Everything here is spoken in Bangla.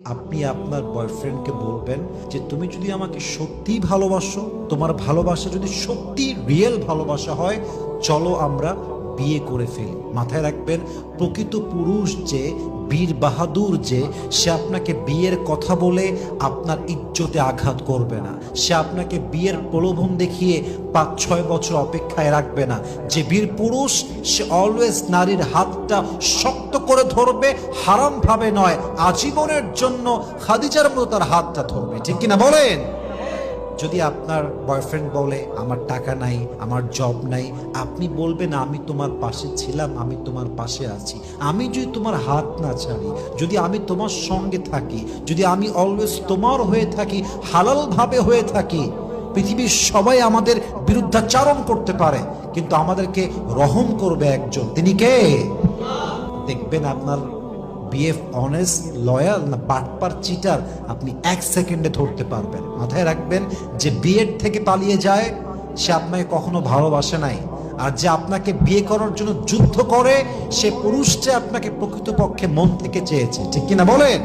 আপনি আপনার বয়ফ্রেন্ডকে বলবেন যে তুমি যদি আমাকে সত্যিই ভালোবাসো, তোমার ভালোবাসা যদি সত্যি রিয়েল ভালোবাসা হয়, চলো আমরা বিয়ে করে ফেলি। মাথায় রাখবেন, প্রকৃত পুরুষ যে, বীর বাহাদুর যে, সে আপনাকে বিয়ের কথা বলে আপনার ইজ্জতে আঘাত করবে না। সে আপনাকে বিয়ের প্রলোভন দেখিয়ে 5-6 বছর অপেক্ষায় রাখবে না। যে বীর পুরুষ, সে অলওয়েজ নারীর হাতটা শক্ত করে ধরবে, হারাম ভাবে নয়, আজীবনের জন্য খাদিজার মতো তার হাতটা ধরবে। ঠিক কিনা বলেন? যদি আপনার বয়ফ্রেন্ড বলে আমার টাকা নাই, আমার জব নাই, আপনি বলবেন আমি তোমার পাশে ছিলাম, আমি তোমার পাশে আছি। আমি যদি তোমার হাত না ছাড়ি, যদি আমি তোমার সঙ্গে থাকি, যদি আমি অলওয়েজ তোমার হয়ে থাকি, হালাল ভাবে হয়ে থাকি, পৃথিবীর সবাই আমাদের বিরুদ্ধাচারণ করতে পারে, কিন্তু আমাদেরকে রহম করবে একজন। তিনি কে? দেখবেন আপনার বিএফ অনেস্ট, লয়াল না বাটপার, চিটার, আপনি 1 সেকেন্ডে ধরতে পারবেন। মাথায় রাখবেন, যে বিয়ের থেকে পালিয়ে যায় সে আপনাকে কখনো ভালোবাসে নাই, আর যে আপনাকে বিয়ে করার জন্য যুদ্ধ করে সে পুরুষটা আপনাকে প্রকৃতপক্ষে মন থেকে চেয়েছে। ঠিক কিনা বলেন?